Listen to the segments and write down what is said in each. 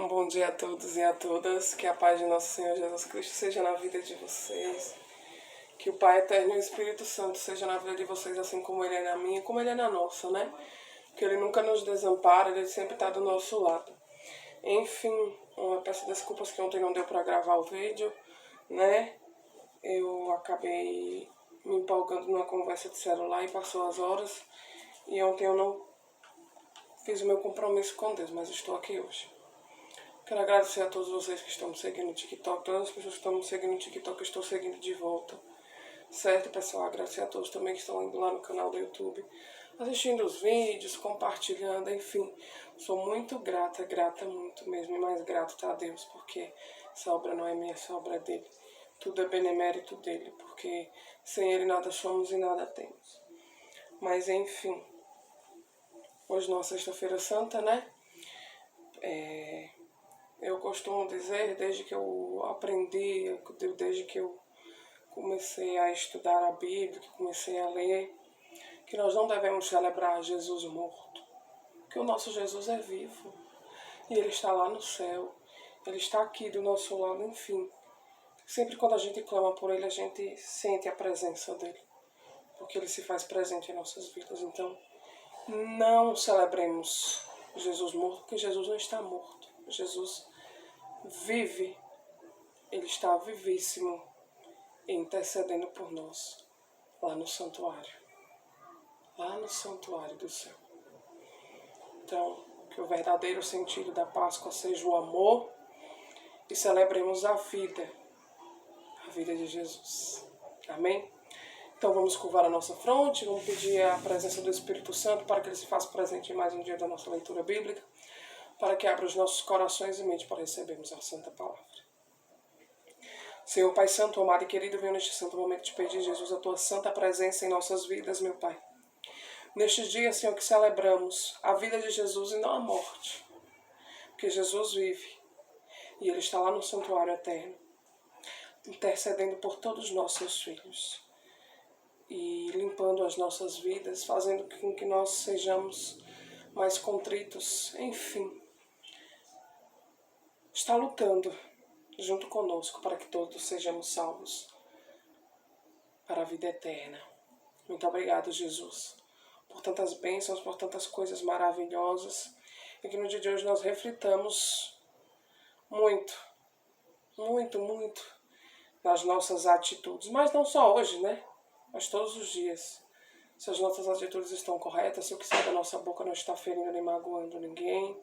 Bom dia a todos e a todas, que a paz de nosso Senhor Jesus Cristo seja na vida de vocês, que o Pai Eterno e o Espírito Santo seja na vida de vocês, assim como Ele é na minha, como Ele é na nossa, né? Que Ele nunca nos desampara, Ele sempre está do nosso lado. Enfim, eu peço desculpas que ontem não deu para gravar o vídeo, né? Eu acabei me empolgando numa conversa de celular e passou as horas, e ontem eu não fiz o meu compromisso com Deus, mas estou aqui hoje. Quero agradecer a todos vocês que estão me seguindo no TikTok, todas as pessoas que estão me seguindo no TikTok, eu estou seguindo de volta. Certo, pessoal? Agradecer a todos também que estão indo lá no canal do YouTube, assistindo os vídeos, compartilhando, enfim. Sou muito grata muito mesmo, e mais grato tá a Deus, porque essa obra não é minha, essa obra é dele. Tudo é benemérito dele, porque sem ele nada somos e nada temos. Mas enfim, hoje não é sexta-feira santa, né? Eu costumo dizer, desde que eu aprendi, desde que eu comecei a estudar a Bíblia, que comecei a ler, que nós não devemos celebrar Jesus morto, que o nosso Jesus é vivo, e Ele está lá no céu, Ele está aqui do nosso lado, enfim. Sempre quando a gente clama por Ele, a gente sente a presença dEle, porque Ele se faz presente em nossas vidas. Então, não celebremos Jesus morto, porque Jesus não está morto. Jesus vive, Ele está vivíssimo, intercedendo por nós, lá no santuário do céu. Então, que o verdadeiro sentido da Páscoa seja o amor e celebremos a vida de Jesus. Amém? Então vamos curvar a nossa fronte, vamos pedir a presença do Espírito Santo para que Ele se faça presente em mais um dia da nossa leitura bíblica, para que abra os nossos corações e mente para recebermos a Santa Palavra. Senhor Pai Santo, amado e querido, venho neste santo momento te pedir, Jesus, a Tua santa presença em nossas vidas, meu Pai. Neste dia, Senhor, que celebramos a vida de Jesus e não a morte, porque Jesus vive e Ele está lá no santuário eterno, intercedendo por todos nós, seus filhos, e limpando as nossas vidas, fazendo com que nós sejamos mais contritos, enfim. Está lutando junto conosco para que todos sejamos salvos para a vida eterna. Muito obrigado, Jesus, por tantas bênçãos, por tantas coisas maravilhosas, e que no dia de hoje nós reflitamos muito nas nossas atitudes, mas não só hoje, né? Mas todos os dias. Se as nossas atitudes estão corretas, se o que sai da nossa boca não está ferindo nem magoando ninguém.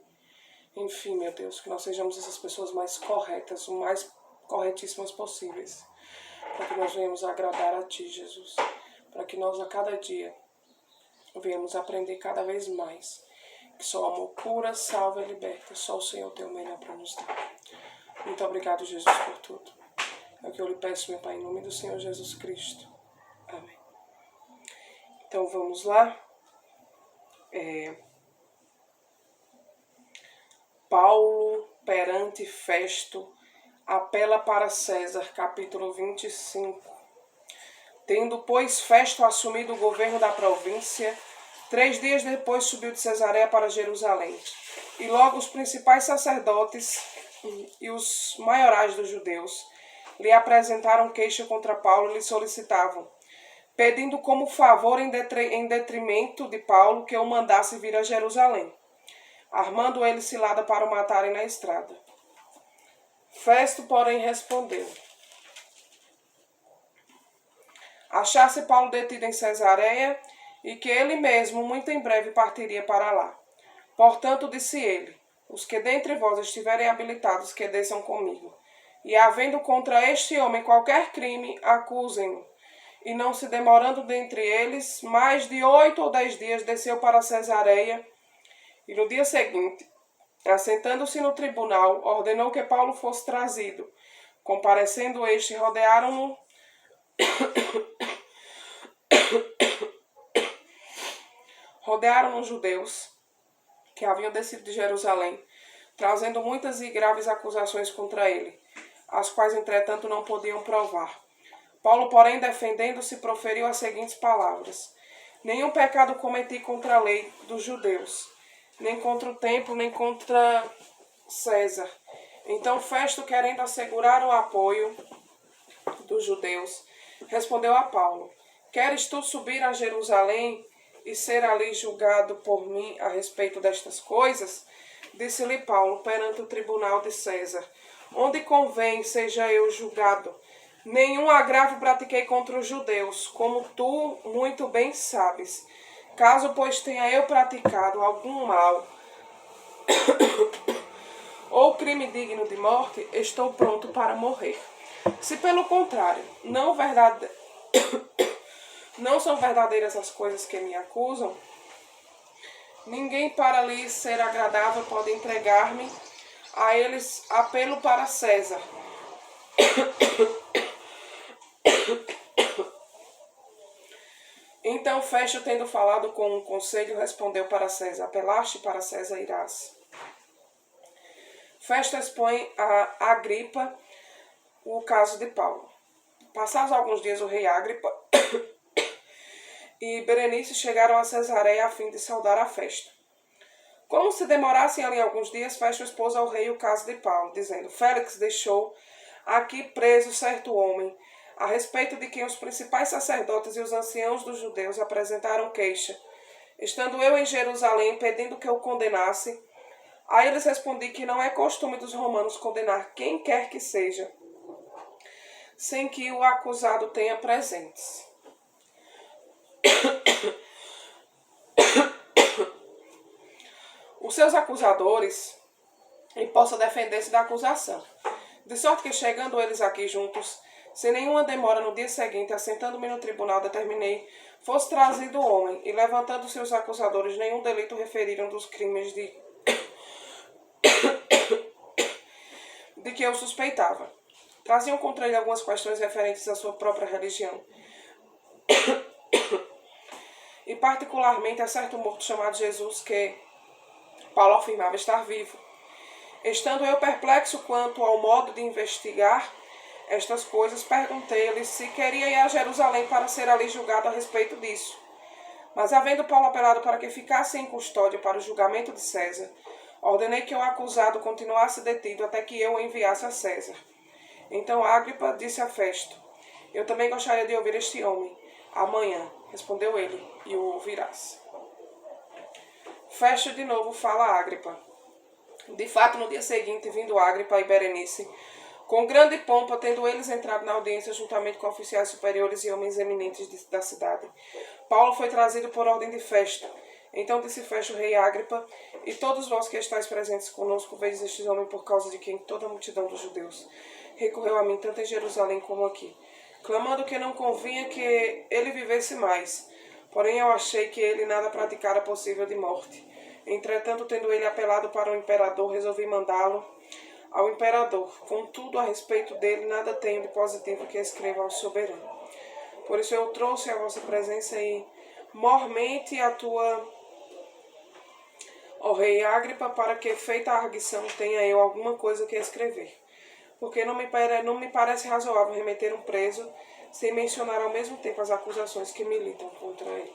Enfim, meu Deus, que nós sejamos essas pessoas mais corretas, o mais corretíssimas possíveis, para que nós venhamos agradar a Ti, Jesus. Para que nós a cada dia venhamos aprender cada vez mais que só o amor cura, salva e liberta. Só o Senhor tem o melhor para nos dar. Muito obrigado, Jesus, por tudo. É o que eu lhe peço, meu Pai, em nome do Senhor Jesus Cristo. Amém. Então vamos lá. Paulo perante Festo apela para César, capítulo 25. Tendo, pois, Festo assumido o governo da província, 3 dias depois subiu de Cesareia para Jerusalém. E logo os principais sacerdotes e os maiorais dos judeus lhe apresentaram queixa contra Paulo e lhe solicitavam, pedindo como favor em detrimento de Paulo que o mandasse vir a Jerusalém, armando ele cilada para o matarem na estrada. Festo, porém, respondeu: achasse Paulo detido em Cesareia e que ele mesmo muito em breve partiria para lá. Portanto, disse ele: os que dentre vós estiverem habilitados que desçam comigo, e havendo contra este homem qualquer crime, acusem-no. E não se demorando dentre eles, mais de 8 ou 10 dias desceu para Cesareia, e no dia seguinte, assentando-se no tribunal, ordenou que Paulo fosse trazido. Comparecendo este, rodearam-no os judeus que haviam descido de Jerusalém, trazendo muitas e graves acusações contra ele, as quais, entretanto, não podiam provar. Paulo, porém, defendendo-se, proferiu as seguintes palavras: nenhum pecado cometi contra a lei dos judeus, nem contra o templo, nem contra César. Então Festo, querendo assegurar o apoio dos judeus, respondeu a Paulo: Queres tu subir a Jerusalém e ser ali julgado por mim a respeito destas coisas? Disse-lhe Paulo perante o tribunal de César: Onde convém seja eu julgado? Nenhum agravo pratiquei contra os judeus, como tu muito bem sabes. Caso, pois, tenha eu praticado algum mal ou crime digno de morte, estou pronto para morrer. Se pelo contrário, não são verdadeiras as coisas que me acusam, ninguém para lhe ser agradável pode entregar-me a eles apelo para César. Então Festo, tendo falado com o conselho, respondeu para César: Apelaste para César, irás. Festo expõe a Agripa o caso de Paulo. Passados alguns dias, o rei Agripa e Berenice chegaram a Cesareia a fim de saudar a Festo. Como se demorassem ali alguns dias, Festo expôs ao rei o caso de Paulo, dizendo: Félix deixou aqui preso certo homem, a respeito de quem os principais sacerdotes e os anciãos dos judeus apresentaram queixa. Estando eu em Jerusalém, pedindo que eu condenasse, a eles respondi que não é costume dos romanos condenar quem quer que seja, sem que o acusado tenha presentes. Os seus acusadores e possa defender-se da acusação. De sorte que, chegando eles aqui juntos, sem nenhuma demora, no dia seguinte, assentando-me no tribunal, determinei fosse trazido o homem, e levantando-se os acusadores, nenhum delito referiram dos crimes de que eu suspeitava. Traziam contra ele algumas questões referentes à sua própria religião, e particularmente a certo morto chamado Jesus, que Paulo afirmava estar vivo. Estando eu perplexo quanto ao modo de investigar estas coisas, perguntei-lhe se queria ir a Jerusalém para ser ali julgado a respeito disso. Mas, havendo Paulo apelado para que ficasse em custódia para o julgamento de César, ordenei que o acusado continuasse detido até que eu o enviasse a César. Então Agripa disse a Festo: Eu também gostaria de ouvir este homem. Amanhã, respondeu ele, e o ouvirás. Festo de novo fala a Agripa. De fato, no dia seguinte, vindo Agripa e Berenice, com grande pompa, tendo eles entrado na audiência juntamente com oficiais superiores e homens eminentes da cidade, Paulo foi trazido por ordem de Festo. Então disse Festo, rei Agripa: E todos vós que estáis presentes conosco, vedes este homem, por causa de quem toda a multidão dos judeus recorreu a mim, tanto em Jerusalém como aqui, clamando que não convinha que ele vivesse mais. Porém eu achei que ele nada praticara possível de morte. Entretanto, tendo ele apelado para o imperador, resolvi mandá-lo ao imperador. Contudo, a respeito dele, nada tenho de positivo que escreva ao soberano. Por isso eu trouxe a vossa presença e mormente a tua, ó rei Agripa, para que, feita a arguição, tenha eu alguma coisa que escrever. Porque não me parece razoável remeter um preso sem mencionar ao mesmo tempo as acusações que militam contra ele.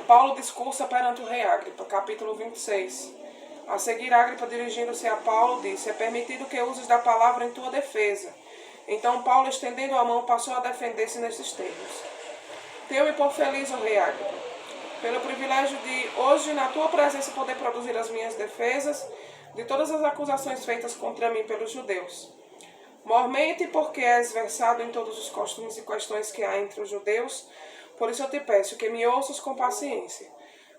Paulo discursa perante o rei Agripa, capítulo 26. A seguir, Agripa, dirigindo-se a Paulo, disse: É permitido que uses da palavra em tua defesa. Então Paulo, estendendo a mão, passou a defender-se nestes termos: Tenho-me por feliz, ó rei Agripa, pelo privilégio de hoje, na tua presença, poder produzir as minhas defesas de todas as acusações feitas contra mim pelos judeus. Mormente porque és versado em todos os costumes e questões que há entre os judeus, por isso eu te peço que me ouças com paciência.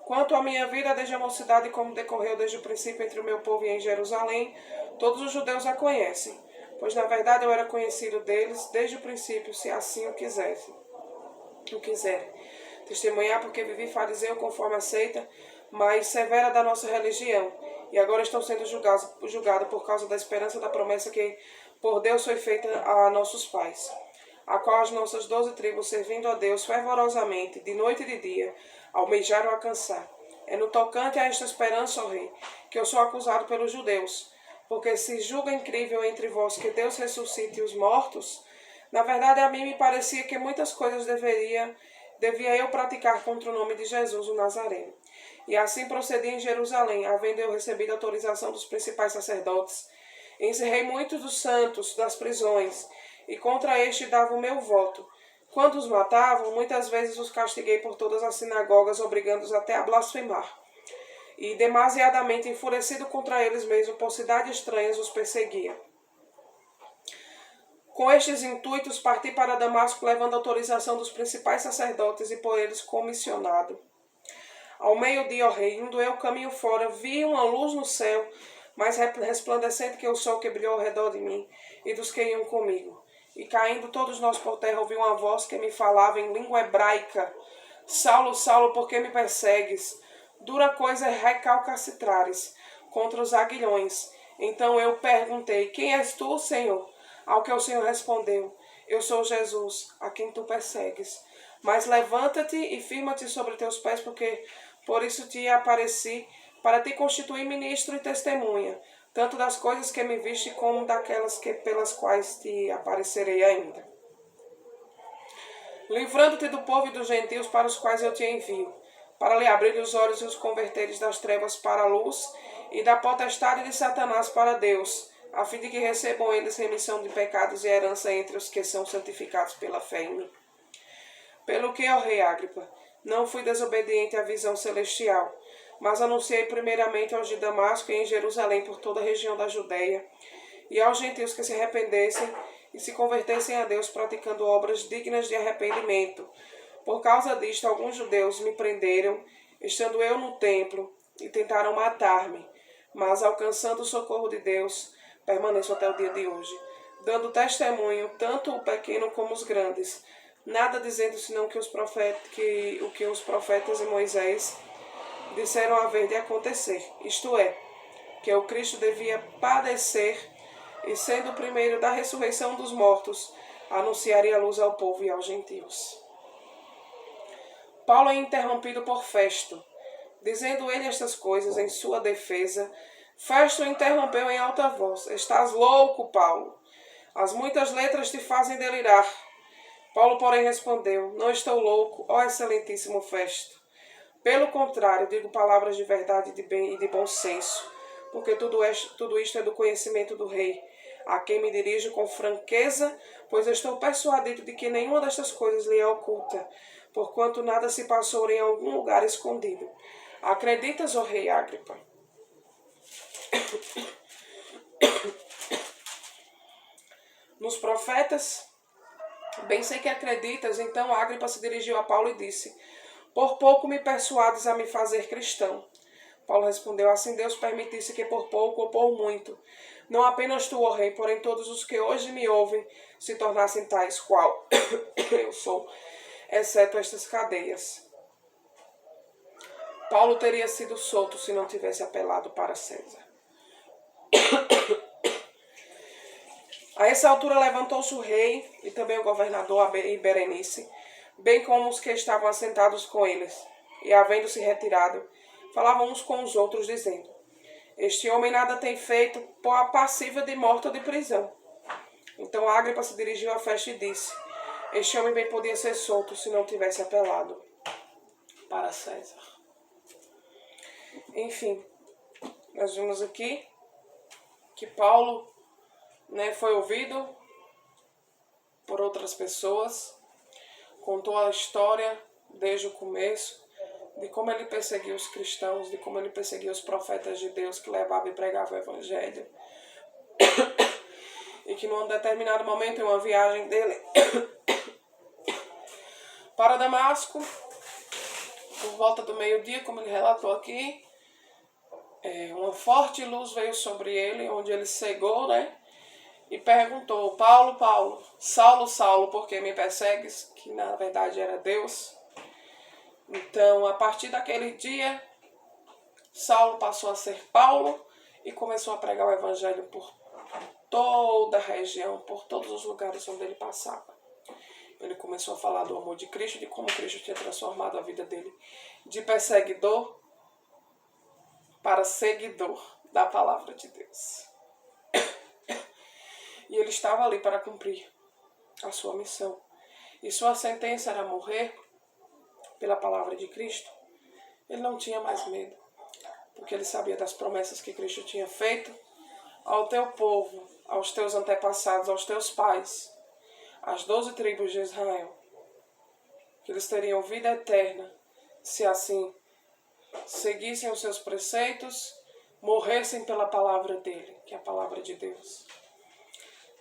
Quanto à minha vida desde a mocidade, como decorreu desde o princípio entre o meu povo e em Jerusalém, todos os judeus a conhecem, pois na verdade eu era conhecido deles desde o princípio, se assim o quiserem. Testemunhar porque vivi fariseu conforme a seita mais severa da nossa religião, e agora estou sendo julgado por causa da esperança da promessa que por Deus foi feita a nossos pais, a qual as nossas 12 tribos, servindo a Deus fervorosamente, de noite e de dia, almejaram alcançar. É no tocante a esta esperança, ó rei, que eu sou acusado pelos judeus, porque se julga incrível entre vós que Deus ressuscite os mortos, na verdade a mim me parecia que muitas coisas devia eu praticar contra o nome de Jesus, o Nazareno. E assim procedi em Jerusalém, havendo eu recebido autorização dos principais sacerdotes. Encerrei muitos dos santos das prisões, e contra este dava o meu voto. Quando os matavam, muitas vezes os castiguei por todas as sinagogas, obrigando-os até a blasfemar. E, demasiadamente enfurecido contra eles mesmo, por cidades estranhas os perseguia. Com estes intuitos, parti para Damasco, levando autorização dos principais sacerdotes e por eles comissionado. Ao meio-dia, ó rei, indo eu caminho fora, vi uma luz no céu, mais resplandecente que o sol que brilhou ao redor de mim e dos que iam comigo. E caindo todos nós por terra, ouvi uma voz que me falava em língua hebraica: Saulo, Saulo, por que me persegues? Dura coisa é recalcitrares contra os aguilhões. Então eu perguntei: Quem és tu, Senhor? Ao que o Senhor respondeu: Eu sou Jesus, a quem tu persegues. Mas levanta-te e firma-te sobre teus pés, porque por isso te apareci, para te constituir ministro e testemunha, tanto das coisas que me viste, como daquelas pelas quais te aparecerei ainda. Livrando-te do povo e dos gentios para os quais eu te envio, para lhe abrir os olhos e os converteres das trevas para a luz, e da potestade de Satanás para Deus, a fim de que recebam eles remissão de pecados e herança entre os que são santificados pela fé em mim. Pelo que, ó rei Agripa, não fui desobediente à visão celestial, mas anunciei primeiramente aos de Damasco e em Jerusalém por toda a região da Judéia, e aos gentios que se arrependessem e se convertessem a Deus praticando obras dignas de arrependimento. Por causa disto, alguns judeus me prenderam, estando eu no templo, e tentaram matar-me, mas alcançando o socorro de Deus, permaneço até o dia de hoje, dando testemunho tanto o pequeno como os grandes, nada dizendo senão que o que os profetas e Moisés disseram haver de acontecer, isto é, que o Cristo devia padecer e, sendo o primeiro da ressurreição dos mortos, anunciaria a luz ao povo e aos gentios. Paulo é interrompido por Festo. Dizendo ele estas coisas em sua defesa, Festo o interrompeu em alta voz: Estás louco, Paulo? As muitas letras te fazem delirar. Paulo, porém, respondeu: Não estou louco, ó excelentíssimo Festo. Pelo contrário, digo palavras de verdade e de bom senso, porque tudo isto é do conhecimento do rei, a quem me dirijo com franqueza, pois estou persuadido de que nenhuma destas coisas lhe é oculta, porquanto nada se passou em algum lugar escondido. Acreditas, ó rei Agripa? Nos profetas? Bem sei que acreditas. Então Agripa se dirigiu a Paulo e disse: Por pouco me persuades a me fazer cristão. Paulo respondeu: Assim Deus permitisse que por pouco ou por muito, não apenas tu, ó rei, porém todos os que hoje me ouvem, se tornassem tais qual eu sou, exceto estas cadeias. Paulo teria sido solto se não tivesse apelado para César. A essa altura levantou-se o rei e também o governador e Berenice, bem como os que estavam assentados com eles, e havendo-se retirado, falavam uns com os outros, dizendo: Este homem nada tem feito, passível de morte ou de prisão. Então Agripa se dirigiu a Festo e disse: Este homem bem podia ser solto se não tivesse apelado para César. Enfim, nós vimos aqui que Paulo, foi ouvido por outras pessoas, contou a história desde o começo, de como ele perseguiu os cristãos, de como ele perseguiu os profetas de Deus que levavam e pregavam o evangelho. E que num determinado momento, em uma viagem dele para Damasco, por volta do meio-dia, como ele relatou aqui, uma forte luz veio sobre ele, onde ele cegou, e perguntou: Paulo, Paulo, Saulo, Saulo, por que me persegues? Que na verdade era Deus. Então, a partir daquele dia, Saulo passou a ser Paulo e começou a pregar o evangelho por toda a região, por todos os lugares onde ele passava. Ele começou a falar do amor de Cristo, de como Cristo tinha transformado a vida dele de perseguidor para seguidor da palavra de Deus. E ele estava ali para cumprir a sua missão. E sua sentença era morrer pela palavra de Cristo. Ele não tinha mais medo, porque ele sabia das promessas que Cristo tinha feito ao teu povo, aos teus antepassados, aos teus pais, às 12 tribos de Israel, que eles teriam vida eterna, se assim seguissem os seus preceitos, morressem pela palavra dele, que é a palavra de Deus.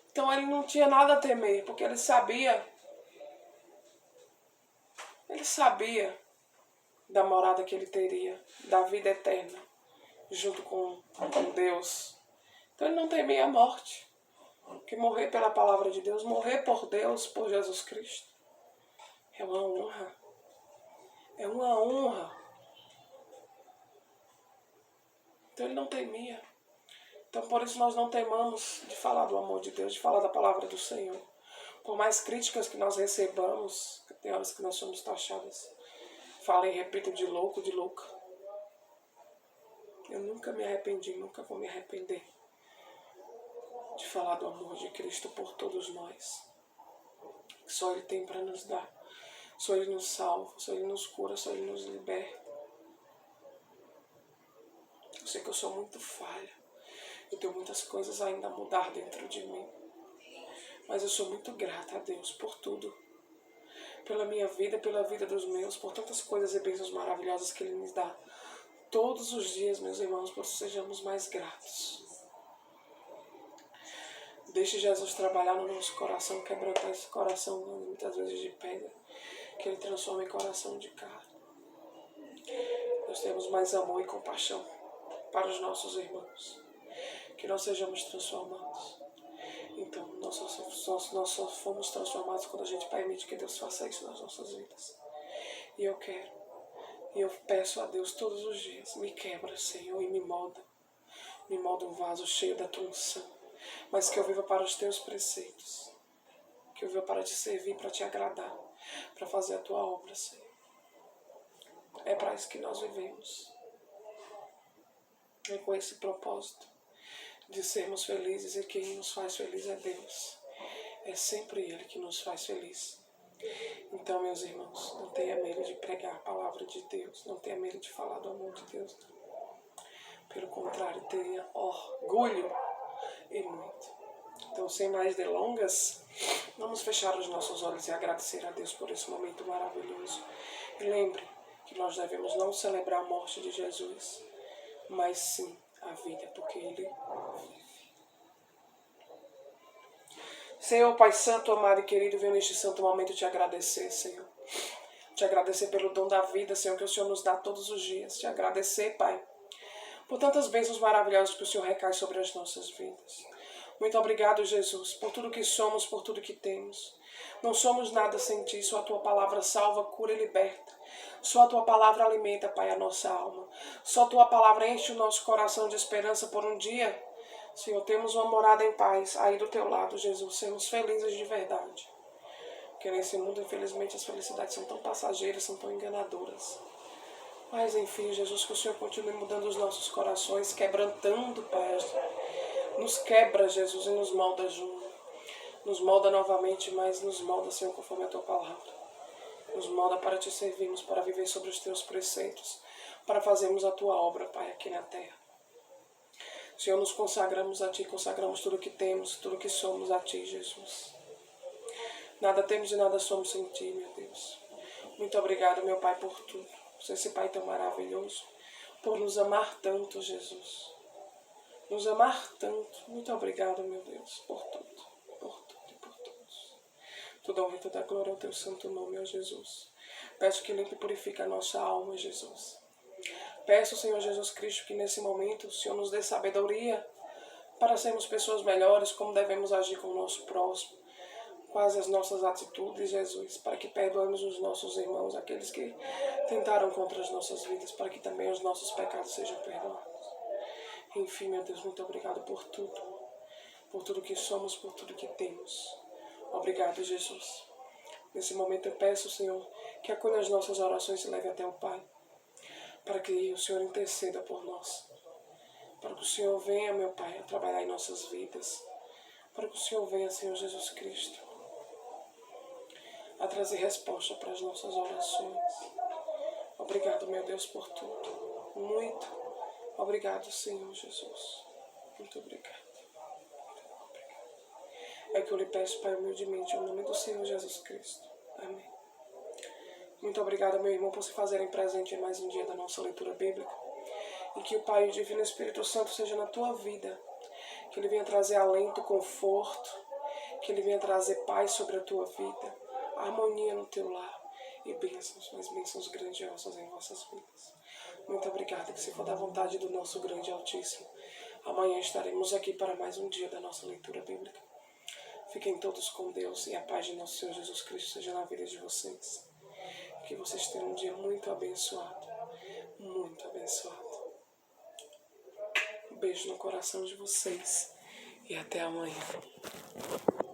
Então ele não tinha nada a temer, porque ele sabia da morada que ele teria, da vida eterna, junto com Deus. Então ele não temia a morte, porque morrer pela palavra de Deus, morrer por Deus, por Jesus Cristo, é uma honra. É uma honra. Então ele não temia. Então por isso nós não temamos de falar do amor de Deus, de falar da palavra do Senhor. Por mais críticas que nós recebamos, tem horas que nós somos taxadas. Fala e repito de louco, de louca. Eu nunca me arrependi, nunca vou me arrepender de falar do amor de Cristo por todos nós. Só Ele tem para nos dar. Só Ele nos salva, só Ele nos cura, só Ele nos liberta. Eu sei que eu sou muito falha. Eu tenho muitas coisas ainda a mudar dentro de mim. Mas eu sou muito grata a Deus por tudo. Pela minha vida, pela vida dos meus, por tantas coisas e bênçãos maravilhosas que Ele nos dá. Todos os dias, meus irmãos, por isso sejamos mais gratos. Deixe Jesus trabalhar no nosso coração, quebrantar esse coração, muitas vezes de pedra, que Ele transforma em coração de carne. Nós temos mais amor e compaixão para os nossos irmãos. Que nós sejamos transformados. Então, nós só fomos transformados quando a gente permite que Deus faça isso nas nossas vidas. E eu quero. E eu peço a Deus todos os dias, me quebra, Senhor, e me molda. Me molda um vaso cheio da tua unção. Mas que eu viva para os teus preceitos. Que eu viva para te servir, para te agradar. Para fazer a tua obra, Senhor. É para isso que nós vivemos. É com esse propósito de sermos felizes, e quem nos faz feliz é Deus. É sempre Ele que nos faz feliz. Então, meus irmãos, não tenha medo de pregar a palavra de Deus, não tenha medo de falar do amor de Deus. Pelo contrário, tenha orgulho e muito. Então, sem mais delongas, vamos fechar os nossos olhos e agradecer a Deus por esse momento maravilhoso. E lembre que nós devemos não celebrar a morte de Jesus, mas sim a vida, porque Ele vive. Senhor, Pai Santo, amado e querido, venho neste santo momento te agradecer, Senhor. Te agradecer pelo dom da vida, Senhor, que o Senhor nos dá todos os dias. Te agradecer, Pai, por tantas bênçãos maravilhosas que o Senhor recai sobre as nossas vidas. Muito obrigado, Jesus, por tudo que somos, por tudo que temos. Não somos nada sem Ti, só a Tua palavra salva, cura e liberta. Só a Tua palavra alimenta, Pai, a nossa alma. Só a Tua palavra enche o nosso coração de esperança por um dia. Senhor, temos uma morada em paz aí do Teu lado, Jesus. Sermos felizes de verdade. Porque nesse mundo, infelizmente, as felicidades são tão passageiras, são tão enganadoras. Mas, enfim, Jesus, que o Senhor continue mudando os nossos corações, quebrantando, Pai. Nos quebra, Jesus, e nos molda junto. Nos molda novamente, mas nos molda, Senhor, conforme a Tua palavra. Nos molda para Te servirmos, para viver sobre os Teus preceitos, para fazermos a Tua obra, Pai, aqui na terra. Senhor, nos consagramos a Ti, consagramos tudo que temos, tudo que somos a Ti, Jesus. Nada temos e nada somos sem Ti, meu Deus. Muito obrigado, meu Pai, por tudo. Por ser esse Pai tão maravilhoso, por nos amar tanto, Jesus. Nos amar tanto. Muito obrigado, meu Deus, por tudo e por todos. Toda honra e toda glória ao Teu santo nome, ó Jesus. Peço que limpe e purifique a nossa alma, Jesus. Peço, Senhor Jesus Cristo, que nesse momento o Senhor nos dê sabedoria para sermos pessoas melhores, como devemos agir com o nosso próximo, quais as nossas atitudes, Jesus, para que perdoemos os nossos irmãos, aqueles que tentaram contra as nossas vidas, para que também os nossos pecados sejam perdoados. Enfim, meu Deus, muito obrigado por tudo que somos, por tudo que temos. Obrigado, Jesus. Nesse momento eu peço, Senhor, que acolha as nossas orações e leve até o Pai, para que o Senhor interceda por nós, para que o Senhor venha, meu Pai, a trabalhar em nossas vidas, para que o Senhor venha, Senhor Jesus Cristo, a trazer resposta para as nossas orações. Obrigado, meu Deus, por tudo. Muito obrigado, Senhor Jesus. Muito obrigado. É que eu lhe peço, Pai, humildemente, em nome do Senhor Jesus Cristo. Amém. Muito obrigada, meu irmão, por se fazerem presente em mais um dia da nossa leitura bíblica. E que o Pai e o Divino Espírito Santo seja na tua vida. Que Ele venha trazer alento, conforto. Que Ele venha trazer paz sobre a tua vida. Harmonia no teu lar. E bênçãos, mas bênçãos grandiosas em vossas vidas. Muito obrigada, que se for da vontade do nosso grande Altíssimo, amanhã estaremos aqui para mais um dia da nossa leitura bíblica. Fiquem todos com Deus e a paz de nosso Senhor Jesus Cristo seja na vida de vocês. Que vocês tenham um dia muito abençoado. Muito abençoado. Um beijo no coração de vocês e até amanhã.